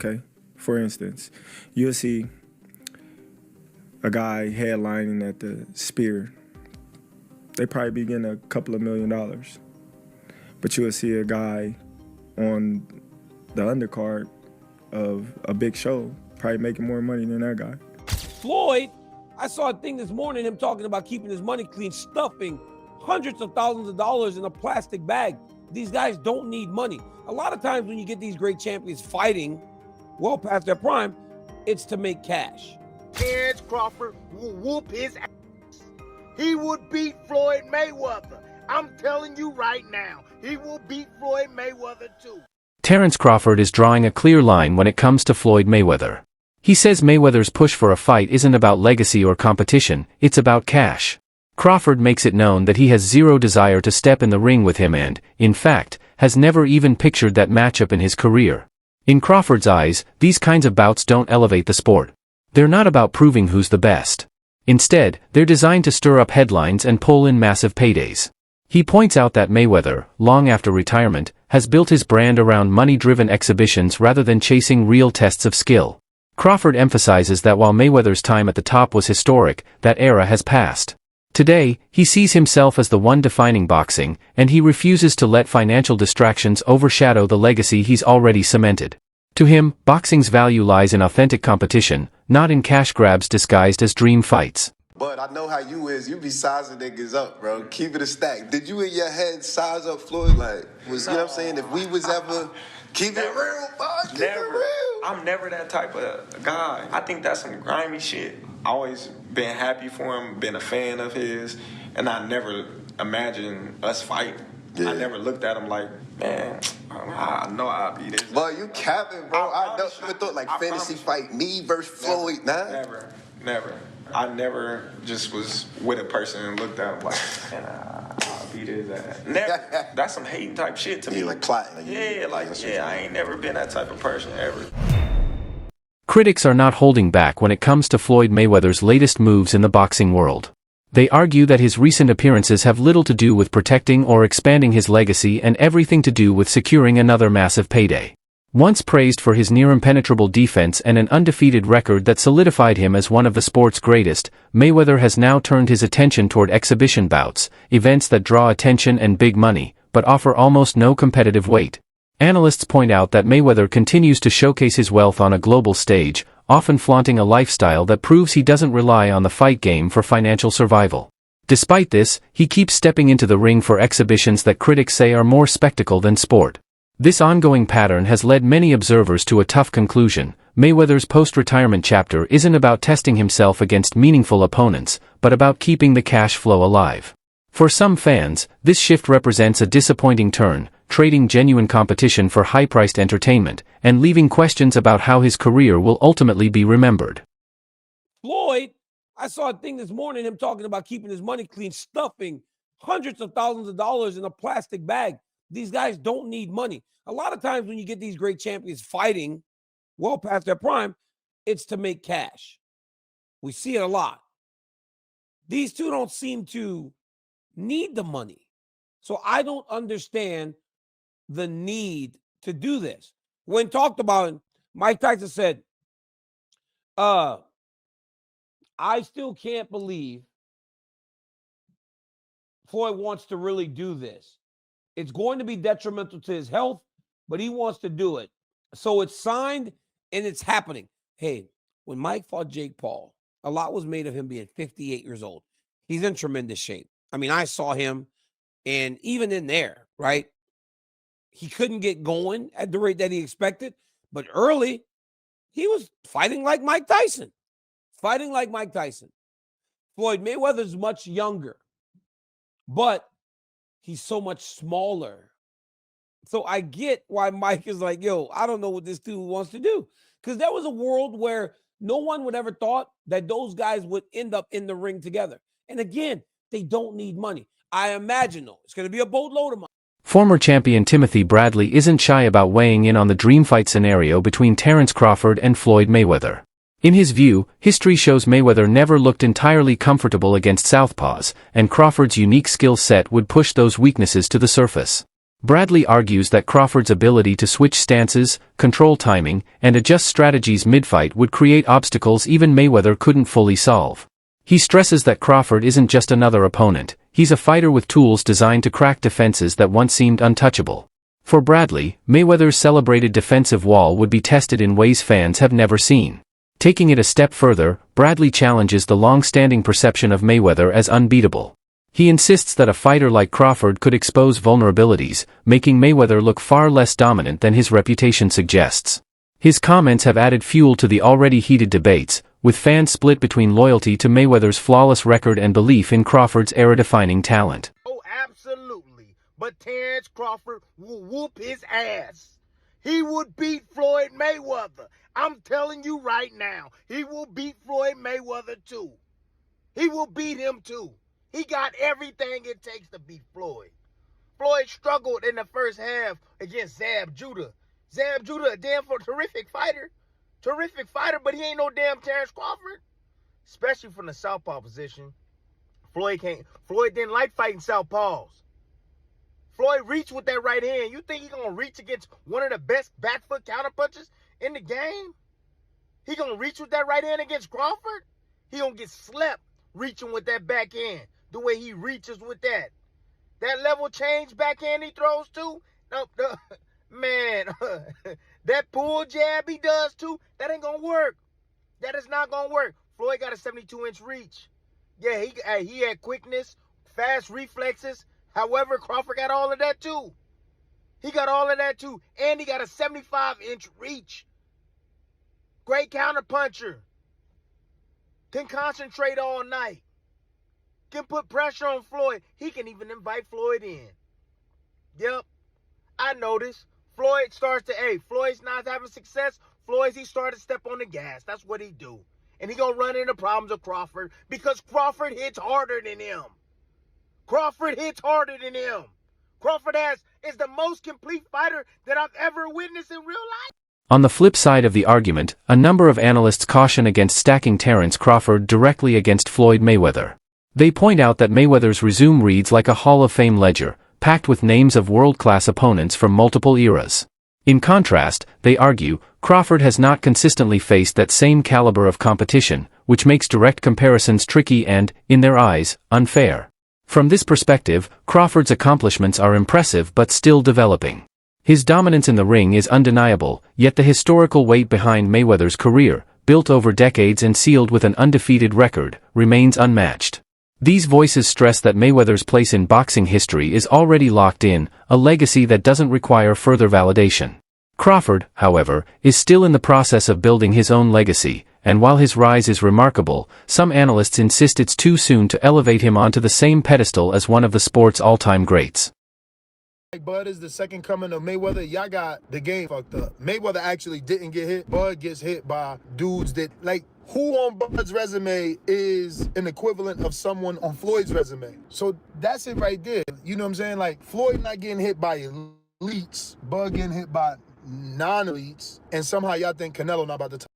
okay? For instance, you'll see a guy headlining at the Spear. They probably be getting a couple of $1 million. But you'll see a guy on the undercard of a big show probably making more money than that guy. Floyd, I saw a thing this morning, him talking about keeping his money clean, stuffing hundreds of thousands of dollars in a plastic bag. These guys don't need money. A lot of times when you get these great champions fighting well past their prime, it's to make cash. Terence Crawford will whoop his ass. He would beat Floyd Mayweather. I'm telling you right now, he will beat Floyd Mayweather too. Terence Crawford is drawing a clear line when it comes to Floyd Mayweather. He says Mayweather's push for a fight isn't about legacy or competition, it's about cash. Crawford makes it known that he has zero desire to step in the ring with him and, in fact, has never even pictured that matchup in his career. In Crawford's eyes, these kinds of bouts don't elevate the sport. They're not about proving who's the best. Instead, they're designed to stir up headlines and pull in massive paydays. He points out that Mayweather, long after retirement, has built his brand around money-driven exhibitions rather than chasing real tests of skill. Crawford emphasizes that while Mayweather's time at the top was historic, that era has passed. Today, he sees himself as the one defining boxing, and he refuses to let financial distractions overshadow the legacy he's already cemented. To him, boxing's value lies in authentic competition, not in cash grabs disguised as dream fights. But I know how you is. You be sizing niggas up, bro. Keep it a stack. Did you in your head size up Floyd? Like, you know what I'm saying? If we was ever... Keep it real, boss. Keep it real. I'm never that type of guy. I think that's some grimy shit. I always been happy for him, been a fan of his, and I never imagined us fighting. Yeah. I never looked at him like, man, I know I'll be this. But you capping, bro. I never thought like fantasy fight me versus Floyd. Nah. Never. I never just was with a person and looked at him like, man, I'll beat his ass. Never. That's some hating type shit to me. Like plotting. I ain't never been that type of person ever. Critics are not holding back when it comes to Floyd Mayweather's latest moves in the boxing world. They argue that his recent appearances have little to do with protecting or expanding his legacy and everything to do with securing another massive payday. Once praised for his near-impenetrable defense and an undefeated record that solidified him as one of the sport's greatest, Mayweather has now turned his attention toward exhibition bouts, events that draw attention and big money, but offer almost no competitive weight. Analysts point out that Mayweather continues to showcase his wealth on a global stage, often flaunting a lifestyle that proves he doesn't rely on the fight game for financial survival. Despite this, he keeps stepping into the ring for exhibitions that critics say are more spectacle than sport. This ongoing pattern has led many observers to a tough conclusion. Mayweather's post-retirement chapter isn't about testing himself against meaningful opponents, but about keeping the cash flow alive. For some fans, this shift represents a disappointing turn, trading genuine competition for high-priced entertainment, and leaving questions about how his career will ultimately be remembered. Floyd, I saw a thing this morning, him talking about keeping his money clean, stuffing hundreds of thousands of dollars in a plastic bag. These guys don't need money. A lot of times when you get these great champions fighting well past their prime, it's to make cash. We see it a lot. These two don't seem to need the money. So I don't understand the need to do this. When talked about it, Mike Tyson said, I still can't believe Floyd wants to really do this. It's going to be detrimental to his health, but he wants to do it. So it's signed and it's happening. Hey, when Mike fought Jake Paul, a lot was made of him being 58 years old. He's in tremendous shape. I mean, I saw him, and even in there, right, he couldn't get going at the rate that he expected. But early, he was fighting like Mike Tyson. Floyd Mayweather's much younger, but he's so much smaller. So I get why Mike is like, yo, I don't know what this dude wants to do. Because there was a world where no one would ever thought that those guys would end up in the ring together. And again, they don't need money. I imagine, though, it's going to be a boatload of money. Former champion Timothy Bradley isn't shy about weighing in on the dream fight scenario between Terence Crawford and Floyd Mayweather. In his view, history shows Mayweather never looked entirely comfortable against southpaws, and Crawford's unique skill set would push those weaknesses to the surface. Bradley argues that Crawford's ability to switch stances, control timing, and adjust strategies mid-fight would create obstacles even Mayweather couldn't fully solve. He stresses that Crawford isn't just another opponent, he's a fighter with tools designed to crack defenses that once seemed untouchable. For Bradley, Mayweather's celebrated defensive wall would be tested in ways fans have never seen. Taking it a step further, Bradley challenges the long-standing perception of Mayweather as unbeatable. He insists that a fighter like Crawford could expose vulnerabilities, making Mayweather look far less dominant than his reputation suggests. His comments have added fuel to the already heated debates, with fans split between loyalty to Mayweather's flawless record and belief in Crawford's era-defining talent. Oh, absolutely. But Terence Crawford will whoop his ass. He would beat Floyd Mayweather. I'm telling you right now, he will beat Floyd Mayweather too. He will beat him too. He got everything it takes to beat Floyd. Floyd struggled in the first half against Zab Judah. Zab Judah, a damn terrific fighter. Terrific fighter, but he ain't no damn Terence Crawford. Especially from the southpaw position. Floyd didn't like fighting southpaws. Floyd reached with that right hand. You think he gonna reach against one of the best back foot counterpunchers in the game? He gonna reach with that right hand against Crawford? He gonna get slept reaching with that backhand. The way he reaches with that. That level change backhand he throws too. No, man, that pull jab he does too, that ain't gonna work. That is not gonna work. Floyd got a 72-inch reach. Yeah, he had quickness, fast reflexes. However, Crawford got all of that too. He got all of that too. And he got a 75-inch reach. Great counterpuncher. Can concentrate all night. Can put pressure on Floyd. He can even invite Floyd in. Yep. I noticed. Floyd's not having success. He started to step on the gas. That's what he do. And he gonna run into problems with Crawford because Crawford hits harder than him. Crawford is the most complete fighter that I've ever witnessed in real life. On the flip side of the argument, a number of analysts caution against stacking Terence Crawford directly against Floyd Mayweather. They point out that Mayweather's resume reads like a Hall of Fame ledger, packed with names of world-class opponents from multiple eras. In contrast, they argue, Crawford has not consistently faced that same caliber of competition, which makes direct comparisons tricky and, in their eyes, unfair. From this perspective, Crawford's accomplishments are impressive but still developing. His dominance in the ring is undeniable, yet the historical weight behind Mayweather's career, built over decades and sealed with an undefeated record, remains unmatched. These voices stress that Mayweather's place in boxing history is already locked in, a legacy that doesn't require further validation. Crawford, however, is still in the process of building his own legacy, and while his rise is remarkable, some analysts insist it's too soon to elevate him onto the same pedestal as one of the sport's all-time greats. Bud is the second coming of Mayweather. Y'all got the game fucked up. Mayweather actually didn't get hit. Bud gets hit by dudes that, who on Bud's resume is an equivalent of someone on Floyd's resume? So that's it right there. You know what I'm saying? Floyd not getting hit by elites, Bud getting hit by non-elites, and somehow y'all think Canelo not about to